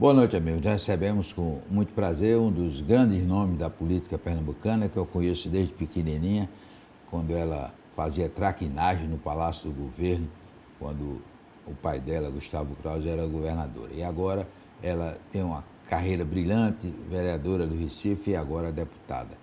Boa noite, amigos. Nós recebemos com muito prazer um dos grandes nomes da política pernambucana, que eu conheço desde pequenininha, quando ela fazia traquinagem no Palácio do Governo, quando o pai dela, Gustavo Krause, era governador. E agora ela tem uma carreira brilhante, vereadora do Recife e agora deputada.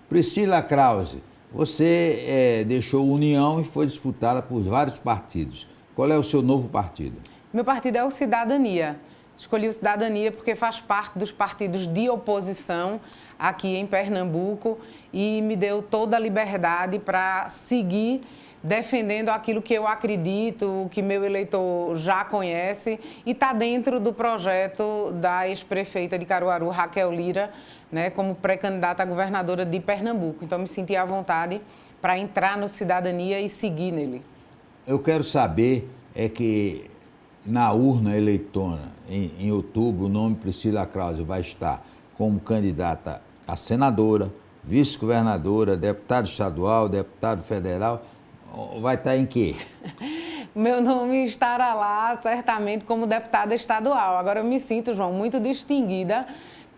Priscila Krause, você deixou a União e foi disputada por vários partidos. Qual é o seu novo partido? Meu partido é o Cidadania. Escolhi o Cidadania porque faz parte dos partidos de oposição aqui em Pernambuco e me deu toda a liberdade para seguir defendendo aquilo que eu acredito, que meu eleitor já conhece e está dentro do projeto da ex-prefeita de Caruaru, Raquel Lira, né, como pré-candidata a governadora de Pernambuco. Então, me senti à vontade para entrar no Cidadania e seguir nele. Eu quero saber que na urna eleitoral, em outubro, o nome Priscila Krause vai estar como candidata a senadora, vice-governadora, deputado estadual, deputado federal. Vai estar em quê? Meu nome estará lá, certamente, como deputada estadual. Agora, eu me sinto, João, muito distinguida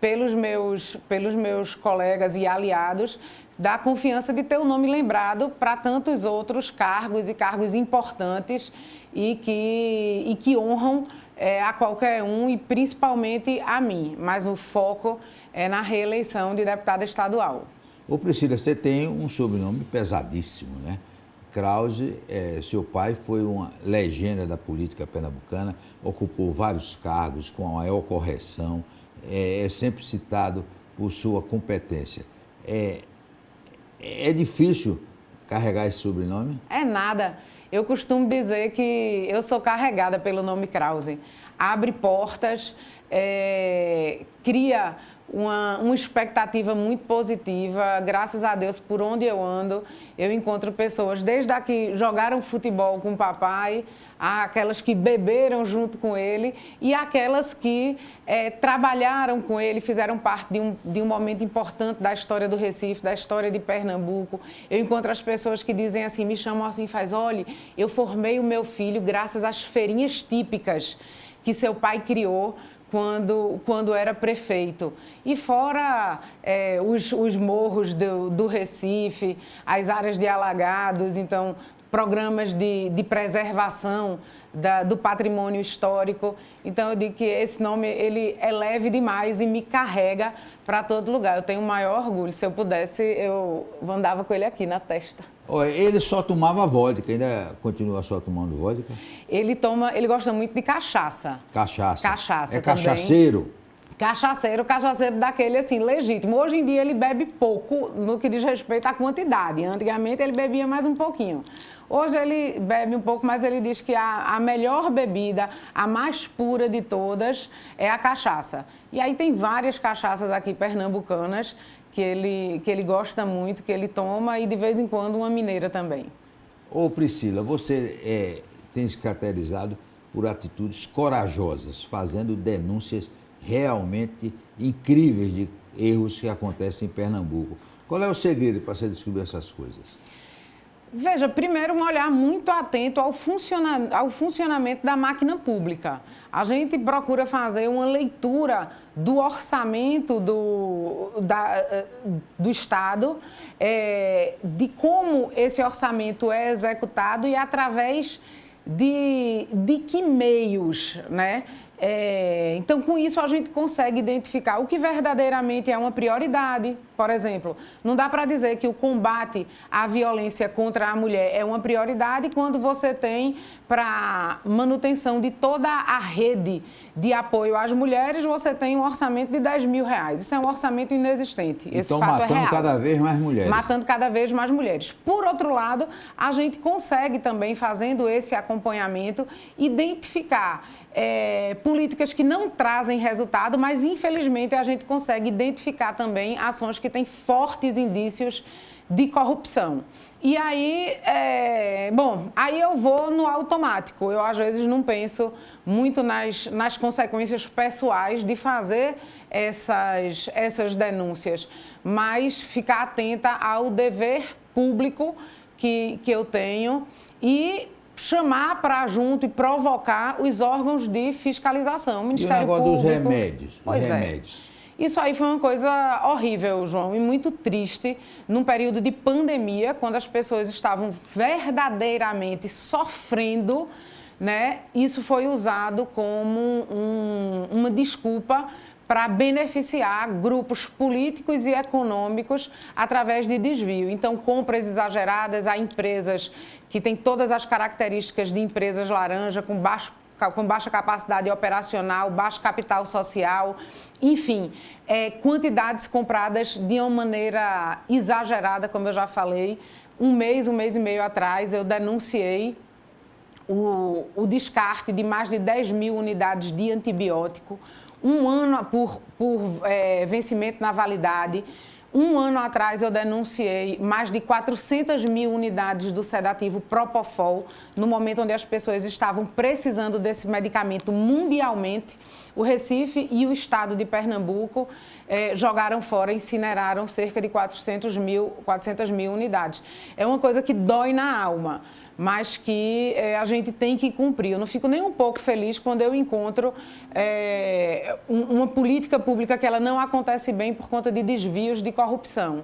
pelos meus colegas e aliados da confiança de ter o nome lembrado para tantos outros cargos e cargos importantes e que honram a qualquer um e principalmente a mim. Mas o foco é na reeleição de deputada estadual. Ô Priscila, você tem um sobrenome pesadíssimo, né? Krause, seu pai foi uma legenda da política pernambucana, ocupou vários cargos com a maior correção, é sempre citado por sua competência. É difícil carregar esse sobrenome? É nada. Eu costumo dizer que eu sou carregada pelo nome Krause. Abre portas, cria uma expectativa muito positiva. Graças a Deus, por onde eu ando, eu encontro pessoas, desde a que jogaram futebol com o papai, aquelas que beberam junto com ele e aquelas que trabalharam com ele, fizeram parte de um momento importante da história do Recife, da história de Pernambuco. Eu encontro as pessoas que dizem assim, me chamam assim, olha, eu formei o meu filho graças às feirinhas típicas que seu pai criou quando era prefeito. E fora os morros do Recife, as áreas de alagados, então programas de preservação do patrimônio histórico. Então eu digo que esse nome ele é leve demais e me carrega para todo lugar. Eu tenho o maior orgulho. Se eu pudesse, eu andava com ele aqui na testa. Ele só tomava vodka, ainda continua só tomando vodka? Ele gosta muito de cachaça. Cachaça É também. Cachaceiro? Cachaceiro daquele assim, legítimo. Hoje em dia ele bebe pouco no que diz respeito à quantidade. Antigamente ele bebia mais um pouquinho. Hoje ele bebe um pouco, mas ele diz que a melhor bebida, a mais pura de todas, é a cachaça. E aí tem várias cachaças aqui pernambucanas que ele gosta muito, que ele toma e de vez em quando uma mineira também. Ô Priscila, você tem se caracterizado por atitudes corajosas, fazendo denúncias realmente incríveis de erros que acontecem em Pernambuco. Qual é o segredo para você descobrir essas coisas? Veja, primeiro um olhar muito atento ao funcionamento da máquina pública. A gente procura fazer uma leitura do orçamento do Estado, de como esse orçamento é executado e através de que meios, né? Então, com isso, a gente consegue identificar o que verdadeiramente é uma prioridade. Por exemplo, não dá para dizer que o combate à violência contra a mulher é uma prioridade quando você tem para manutenção de toda a rede de apoio às mulheres, você tem um orçamento de R$10 mil. Isso é um orçamento inexistente. Esse fato é real. Matando cada vez mais mulheres. Matando cada vez mais mulheres. Por outro lado, a gente consegue também, fazendo esse acompanhamento, identificar políticas que não trazem resultado, mas infelizmente a gente consegue identificar também ações que têm fortes indícios de corrupção. E aí, aí eu vou no automático. Eu, às vezes, não penso muito nas consequências pessoais de fazer essas denúncias, mas ficar atenta ao dever público que eu tenho e chamar para junto e provocar os órgãos de fiscalização, o Ministério Público. E o negócio Público. Dos remédios. Pois é. Isso aí foi uma coisa horrível, João, e muito triste, num período de pandemia, quando as pessoas estavam verdadeiramente sofrendo, né? Isso foi usado como uma desculpa para beneficiar grupos políticos e econômicos através de desvio. Então, compras exageradas a empresas que têm todas as características de empresas laranja, com baixa capacidade operacional, baixo capital social, enfim, quantidades compradas de uma maneira exagerada, como eu já falei. Um mês e meio atrás, eu denunciei o descarte de mais de 10 mil unidades de antibiótico, um ano por vencimento na validade. Um ano atrás, eu denunciei mais de 400 mil unidades do sedativo Propofol, no momento onde as pessoas estavam precisando desse medicamento mundialmente. O Recife e o estado de Pernambuco jogaram fora, incineraram cerca de 400 mil unidades. É uma coisa que dói na alma, mas que a gente tem que cumprir. Eu não fico nem um pouco feliz quando eu encontro uma política pública que ela não acontece bem por conta de desvios de corrupção,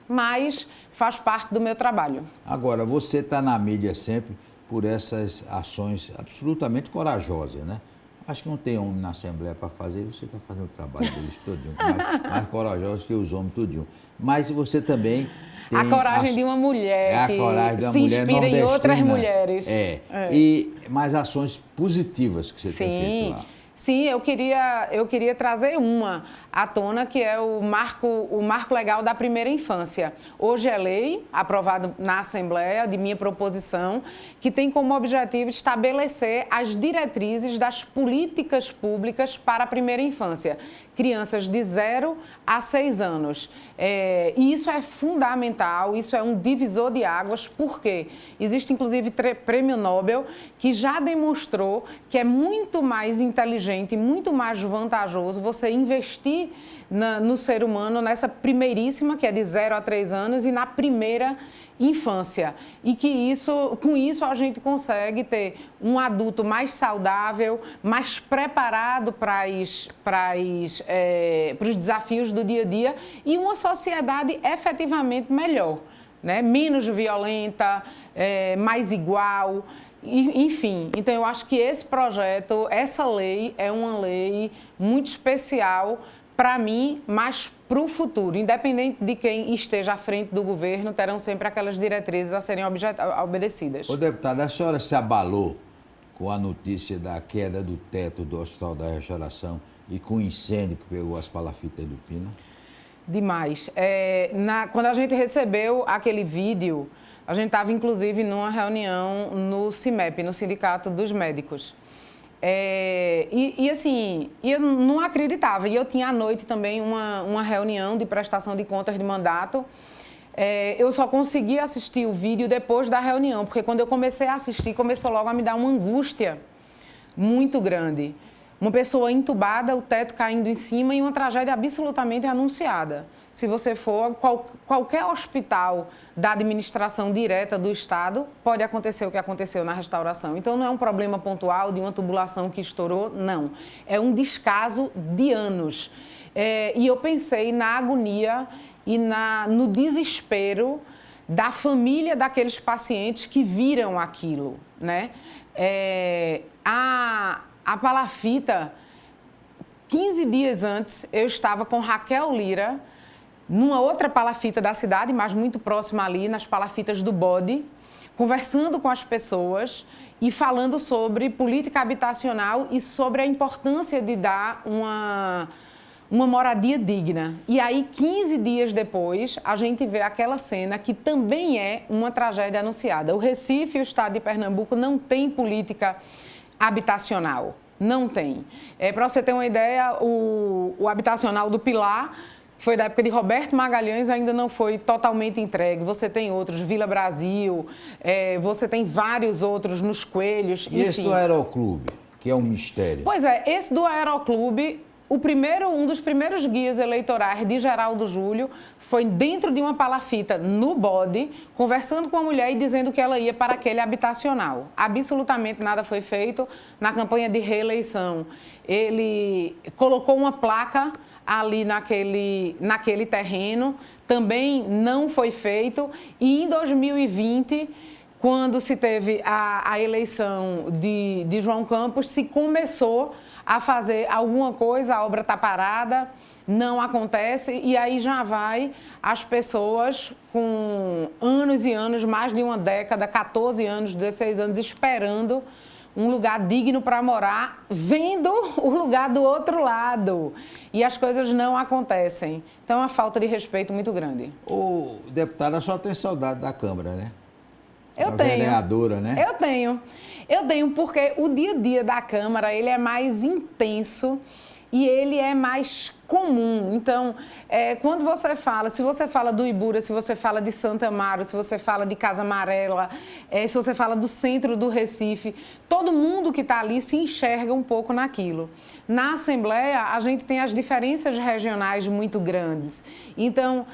mas faz parte do meu trabalho. Agora, você está na mídia sempre por essas ações absolutamente corajosas, né? Acho que não tem homem na Assembleia para fazer, você está fazendo o trabalho deles todinho, mais corajosos que os homens todinho. Mas você também tem a coragem de uma mulher que se inspira em outras mulheres. E mais ações positivas que você tem feito lá. Sim, eu queria trazer uma à tona, que é o marco legal da primeira infância. Hoje é lei, aprovado na Assembleia, de minha proposição, que tem como objetivo estabelecer as diretrizes das políticas públicas para a primeira infância. Crianças de 0 a 6 anos. E isso é fundamental, isso é um divisor de águas, porque existe, inclusive, prêmio Nobel, que já demonstrou que é muito mais inteligente, muito mais vantajoso você investir no ser humano nessa primeiríssima, que é de 0 a 3 anos, e na primeira infância. E que com isso a gente consegue ter um adulto mais saudável, mais preparado para os desafios do dia a dia e uma sociedade efetivamente melhor, né? Menos violenta, mais igual. Enfim, então eu acho que esse projeto, essa lei é uma lei muito especial para mim, mas para o futuro. Independente de quem esteja à frente do governo, terão sempre aquelas diretrizes a serem obedecidas. Ô, deputada, a senhora se abalou com a notícia da queda do teto do Hospital da Restauração e com o incêndio que pegou as palafitas do Pina? Demais. Quando a gente recebeu aquele vídeo, a gente estava, inclusive, numa reunião no CIMEP, no Sindicato dos Médicos. Assim, eu não acreditava. E eu tinha à noite também uma reunião de prestação de contas de mandato. Eu só consegui assistir o vídeo depois da reunião, porque quando eu comecei a assistir, começou logo a me dar uma angústia muito grande. Uma pessoa entubada, o teto caindo em cima e uma tragédia absolutamente anunciada. Se você for qualquer hospital da administração direta do Estado, pode acontecer o que aconteceu na restauração. Então, não é um problema pontual de uma tubulação que estourou, não. É um descaso de anos. E eu pensei na agonia e no desespero da família daqueles pacientes que viram aquilo, né? A palafita, 15 dias antes, eu estava com Raquel Lira, numa outra palafita da cidade, mas muito próxima ali, nas palafitas do Bode, conversando com as pessoas e falando sobre política habitacional e sobre a importância de dar uma moradia digna. E aí, 15 dias depois, a gente vê aquela cena que também é uma tragédia anunciada. O Recife e o estado de Pernambuco não têm política habitacional. Não tem. Para você ter uma ideia, o habitacional do Pilar, que foi da época de Roberto Magalhães, ainda não foi totalmente entregue. Você tem outros, Vila Brasil, você tem vários outros nos Coelhos. E enfim. Esse do Aeroclube, que é um mistério? Pois esse do Aeroclube, um dos primeiros guias eleitorais de Geraldo Júlio foi dentro de uma palafita no bode, conversando com a mulher e dizendo que ela ia para aquele habitacional. Absolutamente nada foi feito na campanha de reeleição. Ele colocou uma placa ali naquele terreno, também não foi feito. E em 2020, quando se teve a eleição de João Campos, se começou a fazer alguma coisa, a obra está parada, não acontece, e aí já vai as pessoas com anos e anos, mais de uma década, 14 anos, 16 anos, esperando um lugar digno para morar, vendo o lugar do outro lado. E as coisas não acontecem. Então é uma falta de respeito muito grande. O deputado só tem saudade da Câmara, né? Eu tenho. Vereadora, né? Eu tenho porque o dia a dia da Câmara, ele é mais intenso e ele é mais comum. Então, quando você fala, se você fala do Ibura, se você fala de Santa Amaro, se você fala de Casa Amarela, se você fala do centro do Recife, todo mundo que está ali se enxerga um pouco naquilo. Na Assembleia, a gente tem as diferenças regionais muito grandes. Então,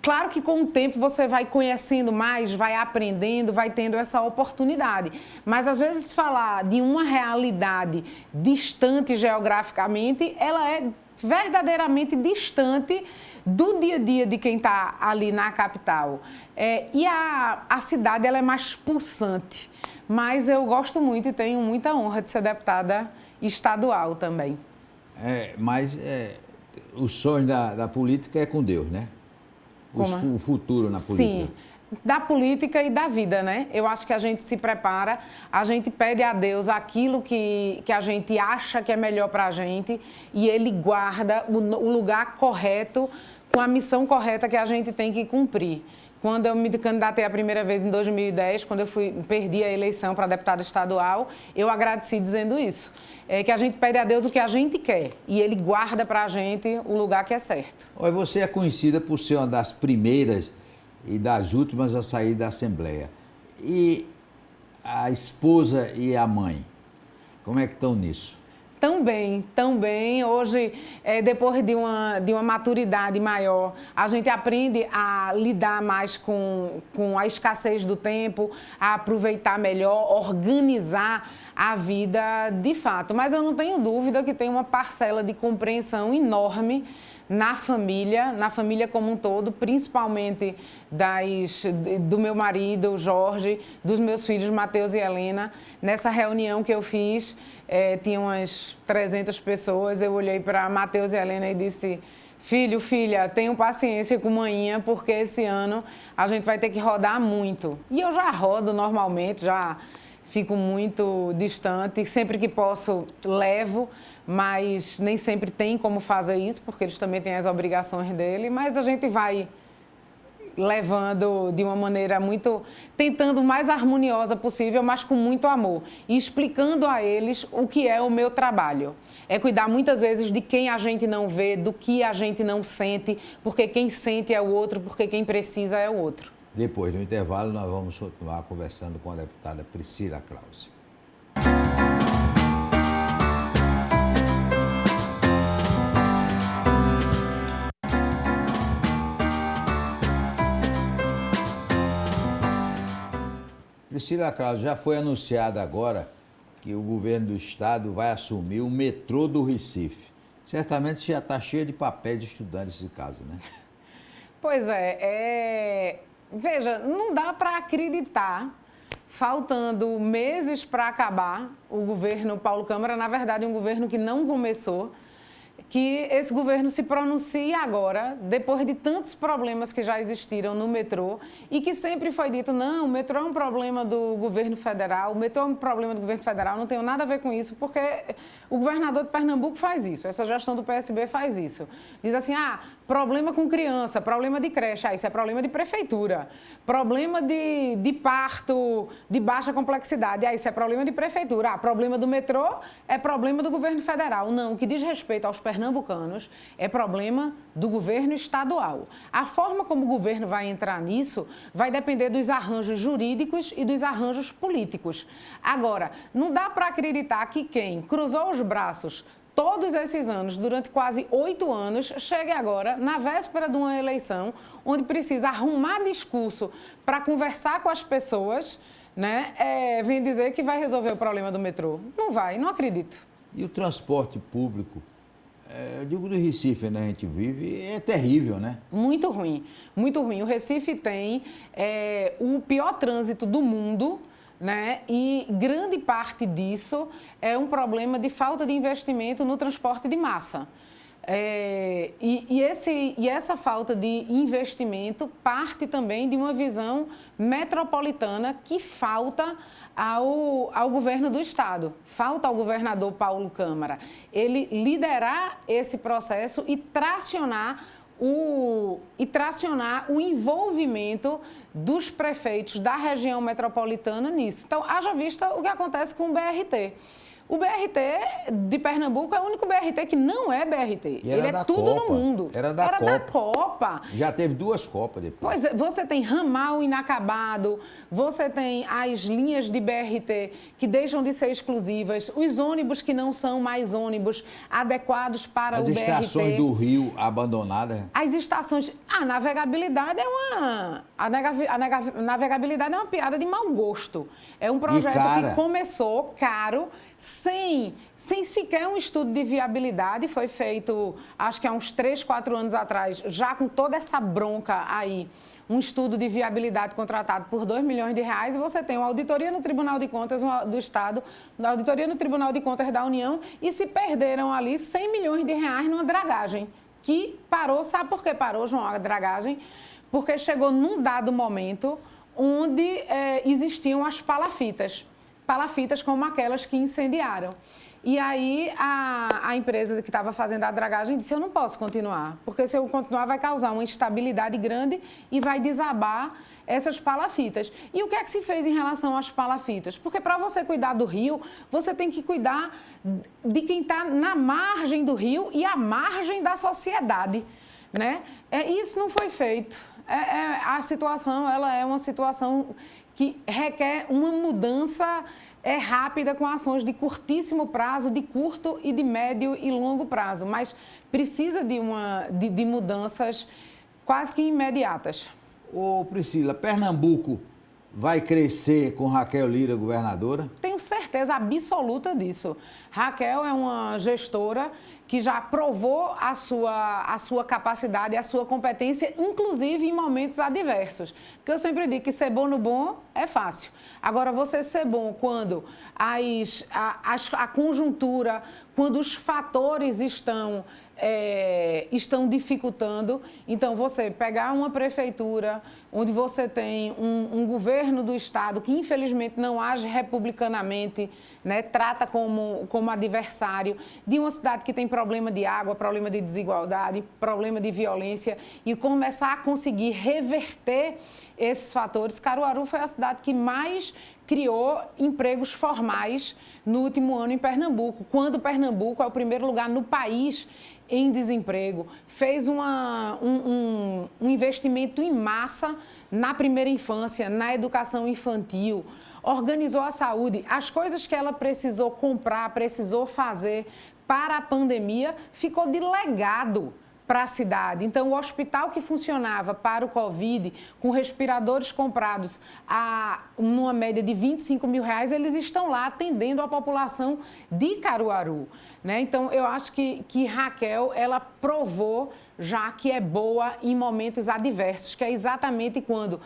claro que com o tempo você vai conhecendo mais, vai aprendendo, vai tendo essa oportunidade. Mas, às vezes, falar de uma realidade distante geograficamente, ela é verdadeiramente distante do dia a dia de quem está ali na capital. E a cidade ela é mais pulsante, mas eu gosto muito e tenho muita honra de ser deputada estadual também. Mas o sonho da política é com Deus, né? O futuro na política. Sim. Da política e da vida, né? Eu acho que a gente se prepara, a gente pede a Deus aquilo que a gente acha que é melhor para a gente e Ele guarda o lugar correto, com a missão correta que a gente tem que cumprir. Quando eu me candidatei a primeira vez em 2010, quando eu perdi a eleição para deputada estadual, eu agradeci dizendo isso. Que a gente pede a Deus o que a gente quer e Ele guarda para a gente o lugar que é certo. Olha, você é conhecida por ser uma das primeiras e das últimas a sair da Assembleia. E a esposa e a mãe, como é que estão nisso? Tão bem. Hoje, depois de uma maturidade maior, a gente aprende a lidar mais com a escassez do tempo, a aproveitar melhor, organizar a vida de fato. Mas eu não tenho dúvida que tem uma parcela de compreensão enorme na família como um todo, principalmente do meu marido, Jorge, dos meus filhos, Matheus e Helena. Nessa reunião que eu fiz, tinha umas 300 pessoas, eu olhei para Matheus e Helena e disse: filho, filha, tenham paciência com manhinha, porque esse ano a gente vai ter que rodar muito. E eu já rodo normalmente, já fico muito distante, sempre que posso levo, mas nem sempre tem como fazer isso, porque eles também têm as obrigações dele, mas a gente vai levando de uma maneira tentando o mais harmoniosa possível, mas com muito amor, e explicando a eles o que é o meu trabalho. É cuidar muitas vezes de quem a gente não vê, do que a gente não sente, porque quem sente é o outro, porque quem precisa é o outro. Depois do intervalo, nós vamos continuar conversando com a deputada Priscila Krause. Priscila Krause, já foi anunciado agora que o governo do estado vai assumir o metrô do Recife. Certamente já está cheio de papéis de estudantes esse caso, né? Pois Veja, não dá para acreditar, faltando meses para acabar o governo Paulo Câmara, na verdade um governo que não começou, que esse governo se pronuncie agora, depois de tantos problemas que já existiram no metrô e que sempre foi dito, não, o metrô é um problema do governo federal, o metrô é um problema do governo federal, não tenho nada a ver com isso, porque o governador de Pernambuco faz isso, essa gestão do PSB faz isso. Diz assim, problema com criança, problema de creche, isso é problema de prefeitura. Problema de parto de baixa complexidade, isso é problema de prefeitura. Problema do metrô é problema do governo federal. Não, o que diz respeito aos pernambucanos é problema do governo estadual. A forma como o governo vai entrar nisso vai depender dos arranjos jurídicos e dos arranjos políticos. Agora, não dá para acreditar que quem cruzou os braços todos esses anos, durante quase 8 anos, chegue agora, na véspera de uma eleição, onde precisa arrumar discurso para conversar com as pessoas, né, vem dizer que vai resolver o problema do metrô. Não vai, não acredito. E o transporte público? Eu digo do Recife, né? A gente vive, é terrível, né? Muito ruim, muito ruim. O Recife tem o pior trânsito do mundo, né? E grande parte disso é um problema de falta de investimento no transporte de massa. E essa falta de investimento parte também de uma visão metropolitana que falta ao governo do Estado, falta ao governador Paulo Câmara. Ele liderar esse processo e tracionar o envolvimento dos prefeitos da região metropolitana nisso. Então, haja vista o que acontece com o BRT. O BRT de Pernambuco é o único BRT que não é BRT. Ele é tudo no mundo. Era da Copa. Já teve 2 Copas depois. Pois é, você tem ramal inacabado, você tem as linhas de BRT que deixam de ser exclusivas, os ônibus que não são mais ônibus adequados para o BRT. As estações do Rio abandonadas. As estações... A navegabilidade é uma piada de mau gosto. É um projeto que começou caro, sem sequer um estudo de viabilidade. Foi feito, acho que há uns 3, 4 anos atrás, já com toda essa bronca aí, um estudo de viabilidade contratado por R$2 milhões, e você tem uma auditoria no Tribunal de Contas do Estado, uma auditoria no Tribunal de Contas da União, e se perderam ali R$100 milhões numa dragagem, que parou. Sabe por que parou, João, a dragagem? Porque chegou num dado momento onde existiam as palafitas como aquelas que incendiaram. E aí a empresa que estava fazendo a dragagem disse: eu não posso continuar, porque se eu continuar vai causar uma instabilidade grande e vai desabar essas palafitas. E o que é que se fez em relação às palafitas? Porque para você cuidar do rio, você tem que cuidar de quem está na margem do rio e à margem da sociedade, né? Isso não foi feito. A situação, ela é uma situação que requer uma mudança rápida, com ações de curtíssimo prazo, de curto e de médio e longo prazo, mas precisa de mudanças quase que imediatas. Ô Priscila, Pernambuco vai crescer com Raquel Lira governadora? Tenho certeza absoluta disso. Raquel é uma gestora que já provou a sua capacidade e a sua competência, inclusive em momentos adversos. Porque eu sempre digo que ser bom no bom é fácil. Agora, você ser bom quando a conjuntura, quando os fatores estão dificultando, então você pegar uma prefeitura onde você tem um governo do Estado que infelizmente não age republicanamente, né, trata como adversário de uma cidade que tem problema de água, problema de desigualdade, problema de violência, e começar a conseguir reverter esses fatores. Caruaru foi a cidade que mais criou empregos formais no último ano em Pernambuco, quando Pernambuco é o primeiro lugar no país em desemprego, fez um investimento em massa na primeira infância, na educação infantil, organizou a saúde. As coisas que ela precisou comprar, precisou fazer para a pandemia, ficou de legado para a cidade. Então, o hospital que funcionava para o Covid, com respiradores comprados numa média de R$25 mil, eles estão lá atendendo a população de Caruaru, né? Então, eu acho que Raquel, ela provou já que é boa em momentos adversos, que é exatamente quando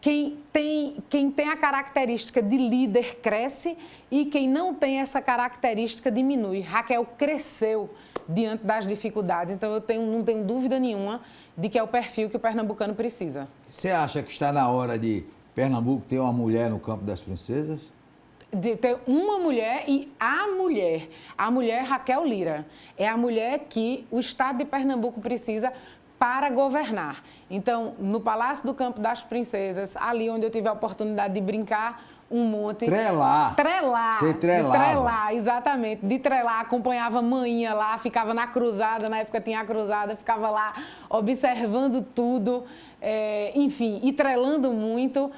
quem tem a característica de líder cresce e quem não tem essa característica diminui. Raquel cresceu diante das dificuldades, então não tenho dúvida nenhuma de que é o perfil que o pernambucano precisa. Você acha que está na hora de Pernambuco ter uma mulher no campo das princesas? De ter uma mulher e a mulher Raquel Lira. É a mulher que o Estado de Pernambuco precisa para governar. Então, no Palácio do Campo das Princesas, ali onde eu tive a oportunidade de brincar um monte. Trelar. Você trelava. De trelar, exatamente. De trelar, acompanhava a manhinha lá, ficava na cruzada, na época tinha a cruzada, ficava lá observando tudo, enfim, e trelando muito.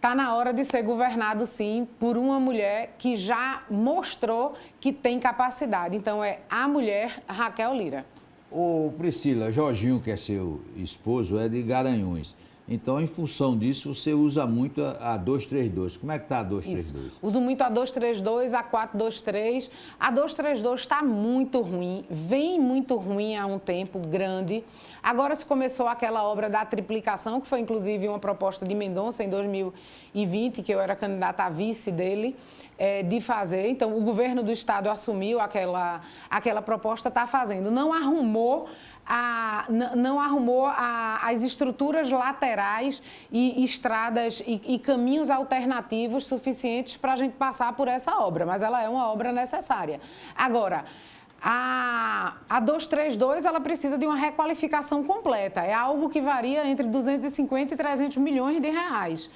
está na hora de ser governado, sim, por uma mulher que já mostrou que tem capacidade. Então, é a mulher Raquel Lira. Ô Priscila, Jorginho, que é seu esposo, é de Garanhuns. Então, em função disso, você usa muito a 232. Como é que está a 232? Isso. Uso muito a 232, a 423. A 232 está muito ruim, vem muito ruim há um tempo grande. Agora se começou aquela obra da triplicação, que foi inclusive uma proposta de Mendonça em 2020, que eu era candidata a vice dele, de fazer. Então, o governo do estado assumiu aquela proposta, está fazendo. Não arrumou as estruturas laterais e estradas e caminhos alternativos suficientes para a gente passar por essa obra, mas ela é uma obra necessária. Agora, a 232, ela precisa de uma requalificação completa, é algo que varia entre 250 e 300 milhões de reais.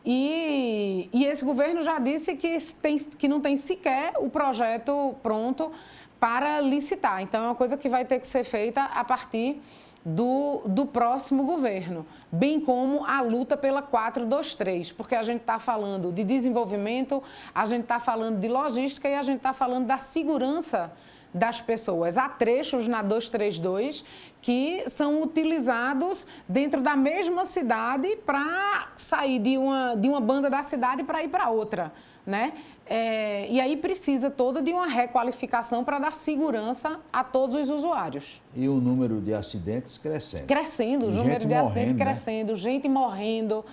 E esse governo já disse que não tem sequer o projeto pronto para licitar. Então, é uma coisa que vai ter que ser feita a partir do próximo governo, bem como a luta pela 423, porque a gente está falando de desenvolvimento, a gente está falando de logística e a gente está falando da segurança das pessoas. Há trechos na 232 que são utilizados dentro da mesma cidade para sair de uma banda da cidade para ir para outra, né? E aí precisa toda de uma requalificação para dar segurança a todos os usuários. E o número de acidentes crescendo. Crescendo, o número de acidentes crescendo, gente morrendo,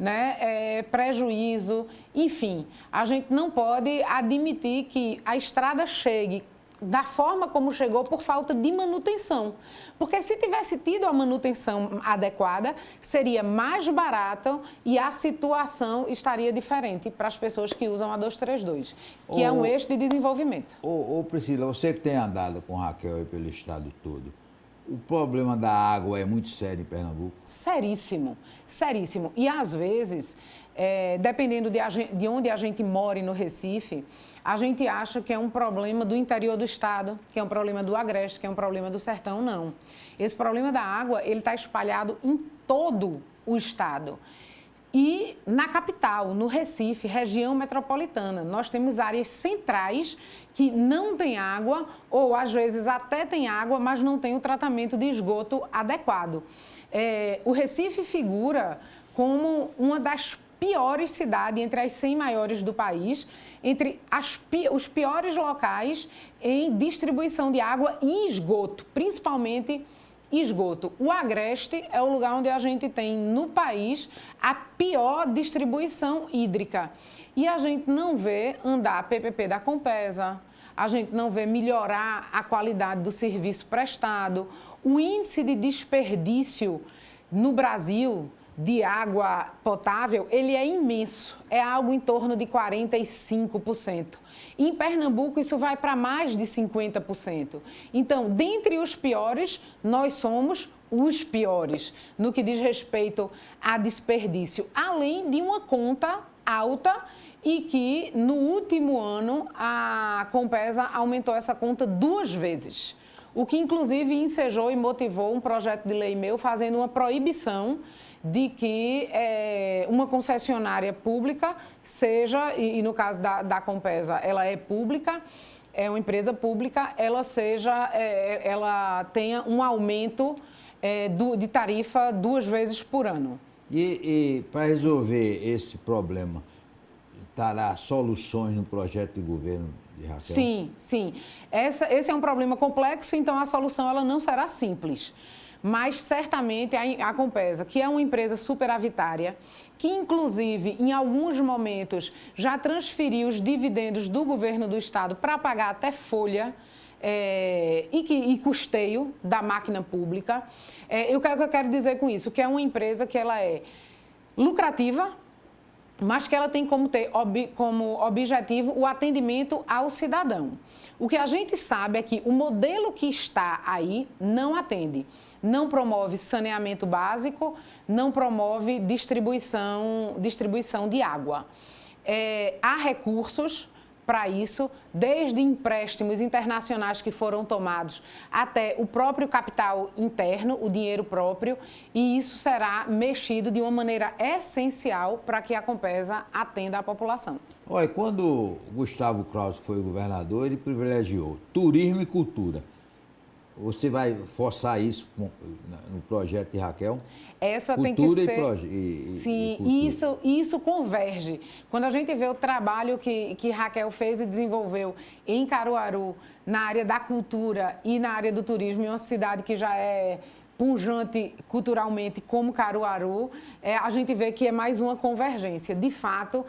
né? Prejuízo, enfim. A gente não pode admitir que a estrada chegue da forma como chegou por falta de manutenção. Porque se tivesse tido a manutenção adequada, seria mais barato e a situação estaria diferente para as pessoas que usam a 232, que é um eixo de desenvolvimento. Priscila, você que tem andado com Raquel aí pelo estado todo, o problema da água é muito sério em Pernambuco? Seríssimo, seríssimo. E às vezes, dependendo de onde a gente mora no Recife, a gente acha que é um problema do interior do estado, que é um problema do Agreste, que é um problema do Sertão. Não. Esse problema da água, ele está espalhado em todo o estado. E na capital, no Recife, região metropolitana, nós temos áreas centrais que não têm água, ou às vezes até tem água, mas não tem o tratamento de esgoto adequado. O Recife figura como uma das piores cidades, entre as 100 maiores do país, entre os piores locais em distribuição de água e esgoto, principalmente esgoto. O Agreste é o lugar onde a gente tem no país a pior distribuição hídrica. E a gente não vê andar a PPP da Compesa, a gente não vê melhorar a qualidade do serviço prestado. O índice de desperdício no Brasil de água potável, ele é imenso, é algo em torno de 45%. Em Pernambuco, isso vai para mais de 50%. Então, dentre os piores, nós somos os piores no que diz respeito a desperdício, além de uma conta alta e que, no último ano, a Compesa aumentou essa conta 2 vezes. O que, inclusive, ensejou e motivou um projeto de lei meu fazendo uma proibição de que uma concessionária pública seja, e no caso da Compesa, ela é pública, é uma empresa pública, ela tenha um aumento de tarifa 2 vezes por ano. E para resolver esse problema, estará soluções no projeto de governo de Raquel? Sim, sim. Esse é um problema complexo, então a solução ela não será simples. Mas, certamente, a Compesa, que é uma empresa superavitária, que, inclusive, em alguns momentos, já transferiu os dividendos do governo do estado para pagar até folha e custeio da máquina pública. O que eu quero dizer com isso? Que é uma empresa que ela é lucrativa, mas que ela tem como objetivo o atendimento ao cidadão. O que a gente sabe é que o modelo que está aí não atende, não promove saneamento básico, não promove distribuição de água. Há recursos para isso, desde empréstimos internacionais que foram tomados até o próprio capital interno, o dinheiro próprio, e isso será mexido de uma maneira essencial para que a Compesa atenda a população. Olha, quando Gustavo Krause foi governador, ele privilegiou turismo e cultura. Você vai forçar isso no projeto de Raquel? Essa cultura tem que ser... Sim, isso converge. Quando a gente vê o trabalho que Raquel fez e desenvolveu em Caruaru, na área da cultura e na área do turismo, em uma cidade que já é pujante culturalmente como Caruaru, a gente vê que é mais uma convergência. De fato,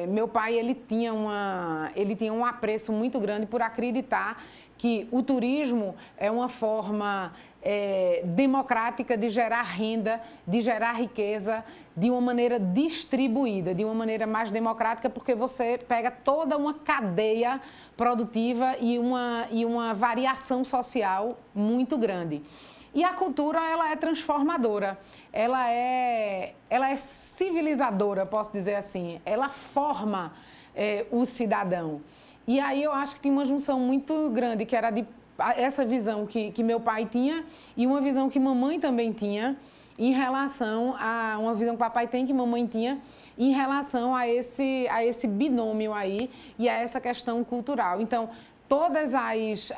meu pai ele tinha um apreço muito grande por acreditar que o turismo é uma forma democrática de gerar renda, de gerar riqueza de uma maneira distribuída, de uma maneira mais democrática, porque você pega toda uma cadeia produtiva e uma variação social muito grande. E a cultura, ela é transformadora, ela é civilizadora, posso dizer assim, ela forma o cidadão. E aí eu acho que tem uma junção muito grande, que era essa visão que meu pai tinha e uma visão que mamãe também tinha, em relação a uma visão que papai tem, que mamãe tinha, em relação a esse binômio aí e a essa questão cultural. Então, todas as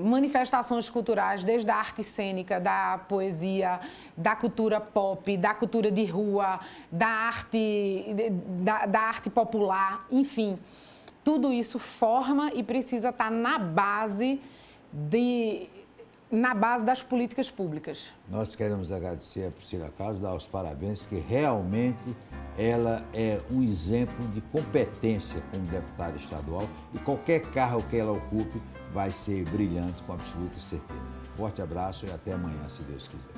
manifestações culturais, desde a arte cênica, da poesia, da cultura pop, da cultura de rua, da arte popular, enfim, tudo isso forma e precisa estar na base das políticas públicas. Nós queremos agradecer a Priscila Carlos, dar os parabéns, que realmente ela é um exemplo de competência como deputada estadual e qualquer cargo que ela ocupe vai ser brilhante, com absoluta certeza. Forte abraço e até amanhã, se Deus quiser.